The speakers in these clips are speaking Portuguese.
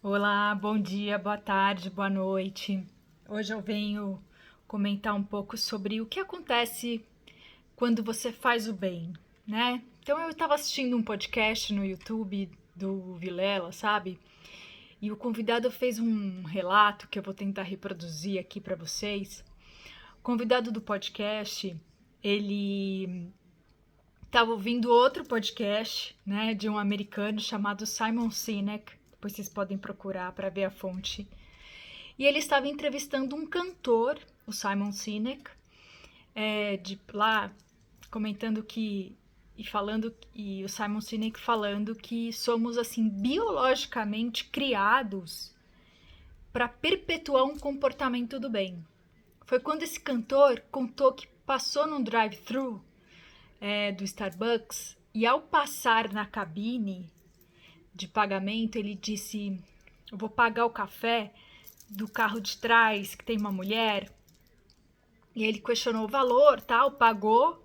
Olá, bom dia, boa tarde, boa noite. Hoje eu venho comentar um pouco sobre o que acontece quando você faz o bem, né? Então eu estava assistindo um podcast no YouTube do Vilela, sabe? E o convidado fez um relato que eu vou tentar reproduzir aqui para vocês. O convidado do podcast, ele estava ouvindo outro podcast, né, de um americano chamado Simon Sinek. Depois vocês podem procurar para ver a fonte. E ele estava entrevistando um cantor, o Simon Sinek, de lá comentando que e o Simon Sinek falando que somos assim biologicamente criados para perpetuar um comportamento do bem. Foi quando esse cantor contou que passou num drive-thru do Starbucks e ao passar na cabine de pagamento ele disse: "Eu vou pagar o café do carro de trás que tem uma mulher". E ele questionou o valor, tal, pagou.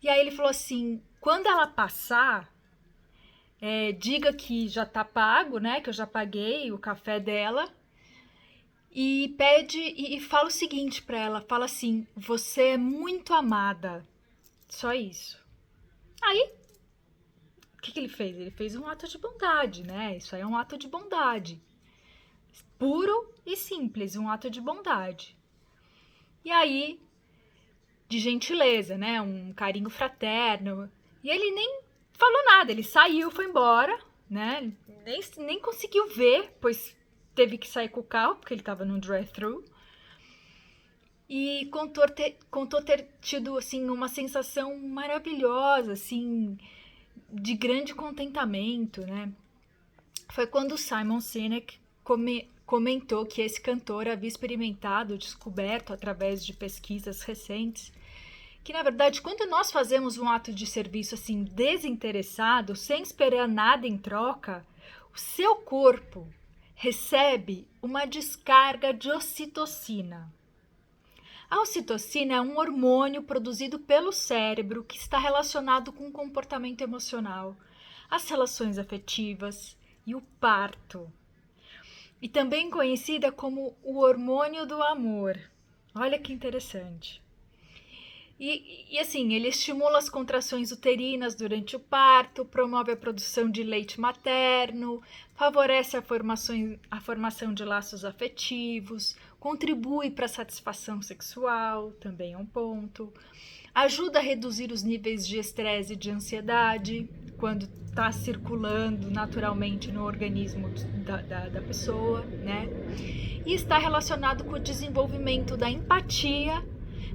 E aí ele falou assim: quando ela passar, diga que já tá pago, né? Que eu já paguei o café dela. E pede e fala o seguinte pra ela: fala assim, você é muito amada. Só isso. Aí, o que ele fez? Ele fez um ato de bondade, né? Isso aí é um ato de bondade. Puro e simples, um ato de bondade. E aí, de gentileza, né? Um carinho fraterno. E ele nem falou nada, ele saiu, foi embora, né? Nem conseguiu ver, pois teve que sair com o carro, porque ele estava num drive-thru. E contou ter tido assim uma sensação maravilhosa, assim, de grande contentamento, né? Foi quando o Simon Sinek comentou que esse cantor havia experimentado, descoberto através de pesquisas recentes, que na verdade quando nós fazemos um ato de serviço assim desinteressado, sem esperar nada em troca, o seu corpo recebe uma descarga de ocitocina. A ocitocina é um hormônio produzido pelo cérebro que está relacionado com o comportamento emocional, as relações afetivas e o parto. E também conhecida como o hormônio do amor. Olha que interessante. E assim, ele estimula as contrações uterinas durante o parto, promove a produção de leite materno, favorece a formação de laços afetivos, contribui para a satisfação sexual, também é um ponto, ajuda a reduzir os níveis de estresse e de ansiedade quando está circulando naturalmente no organismo da pessoa, né? E está relacionado com o desenvolvimento da empatia,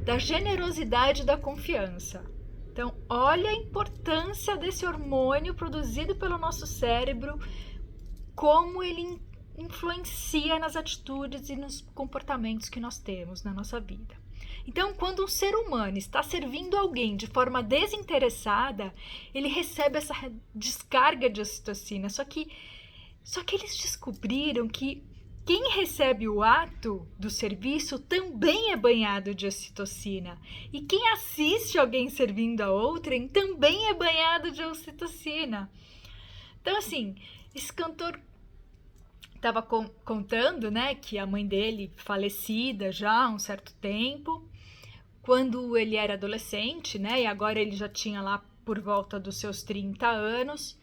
da generosidade e da confiança. Então, olha a importância desse hormônio produzido pelo nosso cérebro, como ele influencia nas atitudes e nos comportamentos que nós temos na nossa vida. Então, quando um ser humano está servindo alguém de forma desinteressada, ele recebe essa descarga de ocitocina. Só que eles descobriram que quem recebe o ato do serviço também é banhado de ocitocina. E quem assiste alguém servindo a outrem também é banhado de ocitocina. Então, assim, esse cantor estava contando, né, que a mãe dele, falecida já há um certo tempo, quando ele era adolescente, né, e agora ele já tinha lá por volta dos seus 30 anos,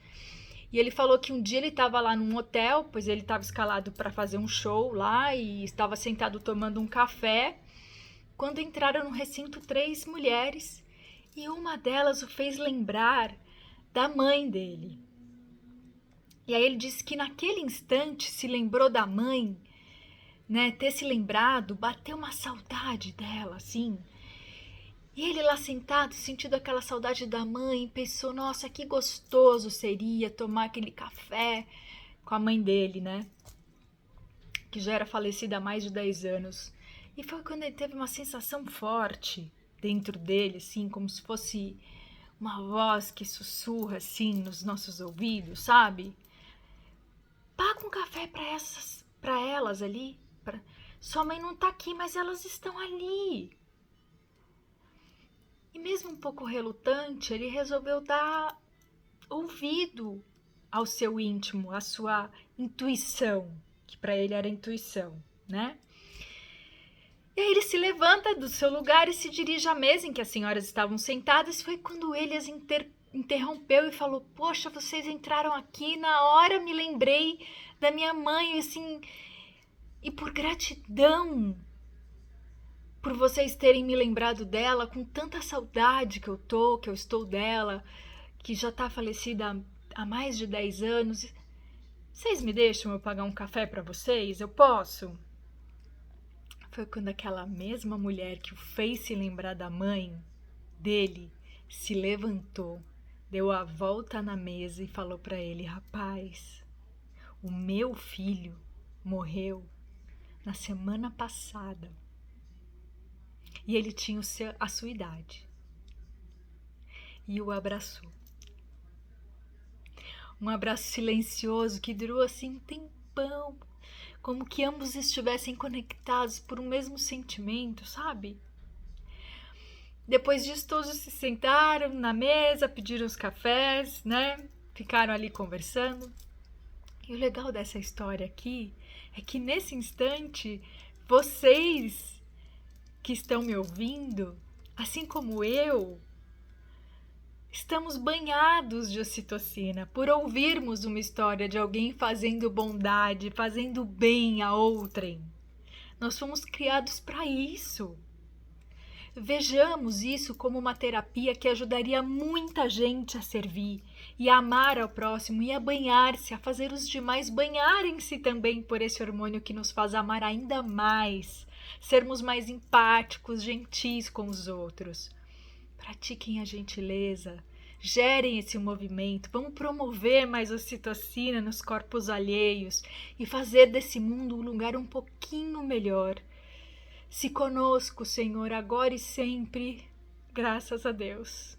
e ele falou que um dia ele estava lá num hotel, pois ele estava escalado para fazer um show lá e estava sentado tomando um café, quando entraram no recinto três mulheres e uma delas o fez lembrar da mãe dele. E aí ele disse que naquele instante se lembrou da mãe, né? Ter se lembrado, bateu uma saudade dela, assim. E ele lá sentado, sentindo aquela saudade da mãe, pensou: nossa, que gostoso seria tomar aquele café com a mãe dele, né? Que já era falecida há mais de 10 anos. E foi quando ele teve uma sensação forte dentro dele, assim, como se fosse uma voz que sussurra assim nos nossos ouvidos, sabe? Paga um café para elas ali. Sua mãe não tá aqui, mas elas estão ali. E mesmo um pouco relutante, ele resolveu dar ouvido ao seu íntimo, à sua intuição, que para ele era intuição, né? E aí ele se levanta do seu lugar e se dirige à mesa em que as senhoras estavam sentadas. Foi quando ele as interrompeu e falou: poxa, vocês entraram aqui, na hora me lembrei da minha mãe, assim, e por gratidão por vocês terem me lembrado dela, com tanta saudade que eu estou dela, que já está falecida há mais de 10 anos. Vocês me deixam eu pagar um café para vocês? Eu posso? Foi quando aquela mesma mulher que o fez se lembrar da mãe dele se levantou, deu a volta na mesa e falou para ele: rapaz, o meu filho morreu na semana passada e ele tinha a sua idade. E o abraçou. Um abraço silencioso que durou assim um tempão, como que ambos estivessem conectados por um mesmo sentimento, sabe? Depois disso, todos se sentaram na mesa, pediram os cafés, né? Ficaram ali conversando. E o legal dessa história aqui é que nesse instante, vocês que estão me ouvindo, assim como eu, estamos banhados de ocitocina por ouvirmos uma história de alguém fazendo bondade, fazendo bem a outrem. Nós fomos criados para isso. Vejamos isso como uma terapia que ajudaria muita gente a servir e a amar ao próximo e a banhar-se, a fazer os demais banharem-se também por esse hormônio que nos faz amar ainda mais, sermos mais empáticos, gentis com os outros. Pratiquem a gentileza, gerem esse movimento, vamos promover mais ocitocina nos corpos alheios e fazer desse mundo um lugar um pouquinho melhor. Se conosco, Senhor, agora e sempre, graças a Deus.